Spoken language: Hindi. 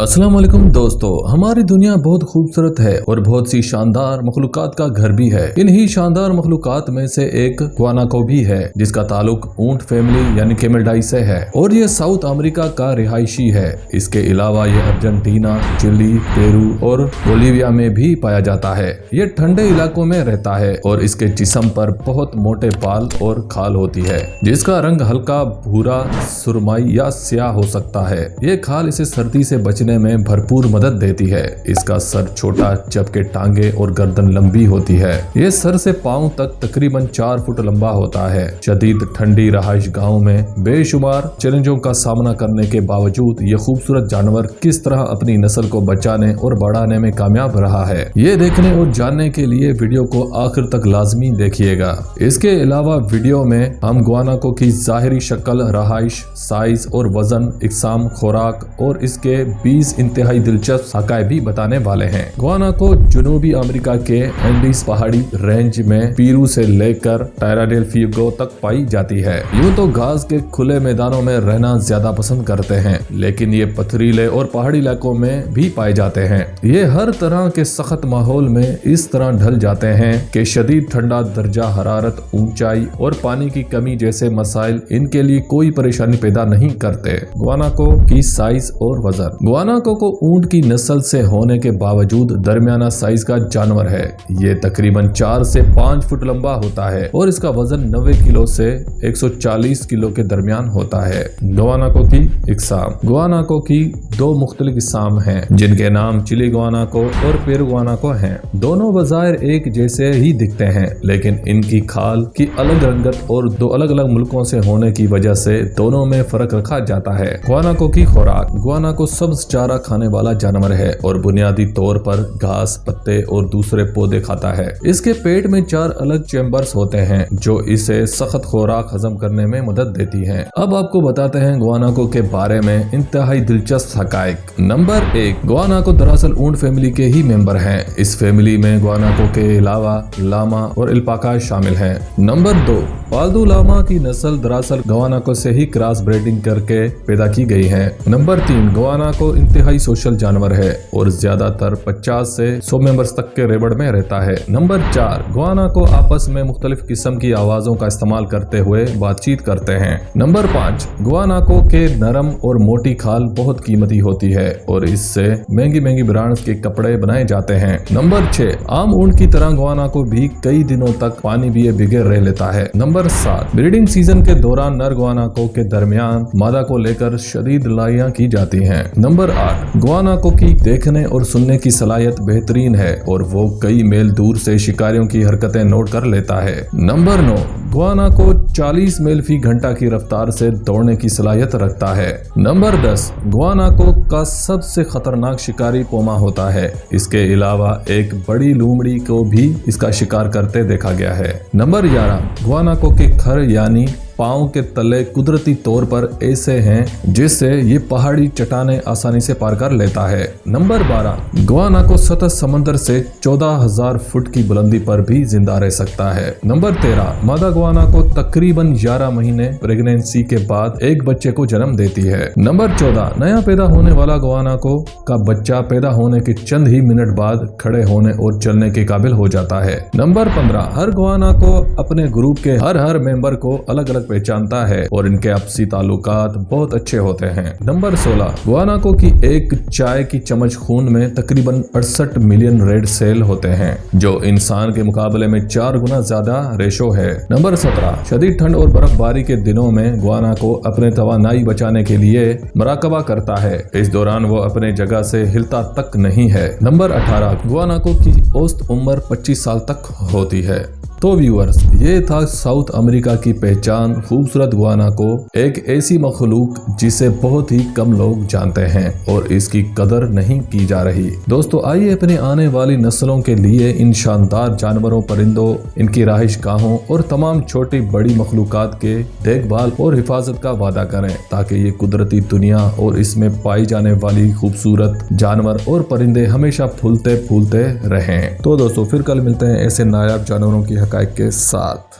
अस्सलाम वालेकुम दोस्तों, हमारी दुनिया बहुत खूबसूरत है और बहुत सी शानदार मखलूकात का घर भी है। इन्हीं शानदार मखलूकात में से एक गुआनाको भी है, जिसका ताल्लुक ऊंट फैमिली यानी कैमेल्डाई से है और ये साउथ अमेरिका का रिहायशी है। इसके अलावा ये अर्जेंटीना, चिली, पेरू और बोलीविया में भी पाया जाता है। ये ठंडे इलाकों में रहता है और इसके जिस्म पर बहुत मोटे बाल और खाल होती है, जिसका रंग हल्का भूरा, सुरमई या स्याह हो सकता है। ये खाल इसे सर्दी से बचने में भरपूर मदद देती है। इसका सर छोटा, जबकि टांगे और गर्दन लंबी होती है। ये सर से पांव तक तकरीबन 4 फुट लंबा होता है। शदीद ठंडी रहाइश गाँव में बेशुमार चैलेंजों का सामना करने के बावजूद ये खूबसूरत जानवर किस तरह अपनी नस्ल को बचाने और बढ़ाने में कामयाब रहा है, ये देखने और जानने के लिए वीडियो को आखिर तक लाजमी देखिएगा। इसके अलावा वीडियो में हम गुआनाको की जाहिरी शक्ल, रहाइश, साइज और वजन, इकसाम, खुराक और इसके 20 इंतहाई दिलचस्प हकायक भी बताने वाले हैं। गुआनाको जनूबी अमेरिका के एंडीज पहाड़ी रेंज में पेरू से लेकर टायरा डेल फ्यूगो तक पाई जाती है। यूं तो घास के खुले मैदानों में रहना ज्यादा पसंद करते हैं, लेकिन ये पथरीले और पहाड़ी इलाकों में भी पाए जाते हैं। ये हर तरह के सख्त माहौल में इस तरह ढल जाते हैं कि शदीद ठंडा, दर्जा हरारत, ऊंचाई और पानी की कमी जैसे मसाइल इनके लिए कोई परेशानी पैदा नहीं करते। गुआनाको की साइज और वजन। गुआनाको को ऊंट की नस्ल से होने के बावजूद दरमियाना साइज का जानवर है। ये तकरीबन 4 से 5 फुट लंबा होता है और इसका वजन 90 किलो से 140 किलो के दरमियान होता है। गुआनाको की इकसाम। गुआनाको की 2 मुख्तलिफ इकसाम हैं, जिनके नाम चिली गुआनाको और पेरू गुआनाको हैं। दोनों बज़ाहिर एक जैसे ही दिखते हैं, लेकिन इनकी खाल की अलग रंगत और 2 अलग अलग मुल्कों से होने की वजह से दोनों में फर्क रखा जाता है। गुआनाको की खुराक। गुआनाको सब्ज चारा खाने वाला जानवर है और बुनियादी तौर पर घास, पत्ते और दूसरे पौधे खाता है। इसके पेट में 4 अलग चैम्बर्स होते हैं जो इसे सख्त खुराक हजम करने में मदद देती हैं। अब आपको बताते हैं गुआनाको के बारे में इंतहाई दिलचस्प हकायक। नंबर 1, गुआनाको दरअसल ऊंट फैमिली के ही मेंबर हैं। इस फैमिली में गुआनाको के अलावा लामा और अल्पाका शामिल हैं। नंबर 2, पालतू लामा की नस्ल दरअसल गुआनाको से ही क्रॉस ब्रीडिंग करके पैदा की गई है। नंबर 3, गुआनाको इंतहाई सोशल जानवर है और ज्यादातर 50 से 100 मेंबर्स तक के रेबड़ में रहता है। नंबर 4, गुआनाको आपस में मुख्तलिफ किस्म की आवाजों का इस्तेमाल करते हुए बातचीत करते हैं। नंबर 5, गुआनाको के नरम और मोटी खाल बहुत कीमती होती है और इससे महंगी महंगी ब्रांड्स के कपड़े बनाए जाते हैं। नंबर 6, आम ऊंट की तरह गुआनाको भी कई दिनों तक पानी पिए बगैर रह लेता है। नंबर 7, ब्रीडिंग सीजन के दौरान नर गुआनाको के दरमियान मादा को लेकर शदीद लड़ाइयां की जाती हैं। नंबर 8, गुआनाको की देखने और सुनने की सलाहियत बेहतरीन है और वो कई मील दूर से शिकारियों की हरकतें नोट कर लेता है। नंबर 9, गुआनाको 40 मील फी घंटा की रफ्तार से दौड़ने की सलाहियत रखता है। नंबर 10, गुआनाको का सबसे खतरनाक शिकारी पोमा होता है। इसके अलावा एक बड़ी लोमड़ी को भी इसका शिकार करते देखा गया है। नंबर 11, गुआनाको के खर यानी पाँव के तले कुदरती तौर पर ऐसे हैं जिससे ये पहाड़ी चट्टानें आसानी से पार कर लेता है। नंबर 12, गुआनाको सतह समंदर से 14,000 फुट की बुलंदी पर भी जिंदा रह सकता है। नंबर 13, मादा गुआनाको तकरीबन 11 महीने प्रेगनेंसी के बाद एक बच्चे को जन्म देती है। नंबर 14, नया पैदा होने वाला गुआनाको का बच्चा पैदा होने के चंद ही मिनट बाद खड़े होने और चलने के काबिल हो जाता है। नंबर 15, हर गुआनाको अपने ग्रुप के हर मेंबर को अलग अलग पहचानता है और इनके आपसी ताल्लुकात बहुत अच्छे होते हैं। नंबर 16, गुआनाको की एक चाय की चम्मच खून में तकरीबन 68 मिलियन रेड सेल होते हैं, जो इंसान के मुकाबले में 4 गुना ज्यादा रेशो है। नंबर 17, शदीद ठंड और बर्फबारी के दिनों में गुआनाको अपने तवानाई बचाने के लिए मुराकबा करता है। इस दौरान वो अपने जगह से हिलता तक नहीं है। नंबर 18, गुआनाको की औसत उम्र 25 साल तक होती है। तो व्यूअर्स, ये था साउथ अमेरिका की पहचान खूबसूरत गुआनाको, एक ऐसी मखलूक जिसे बहुत ही कम लोग जानते हैं और इसकी कदर नहीं की जा रही। दोस्तों, आइए अपने आने वाली नस्लों के लिए इन शानदार जानवरों, परिंदों, इनकी रहाइश गाहों और तमाम छोटी बड़ी मखलूकात के देखभाल और हिफाजत का वादा करें, ताकि ये कुदरती दुनिया और इसमें पाई जाने वाली खूबसूरत जानवर और परिंदे हमेशा फूलते फूलते रहें। तो दोस्तों, फिर कल मिलते हैं ऐसे नायाब जानवरों की हकायक के साथ।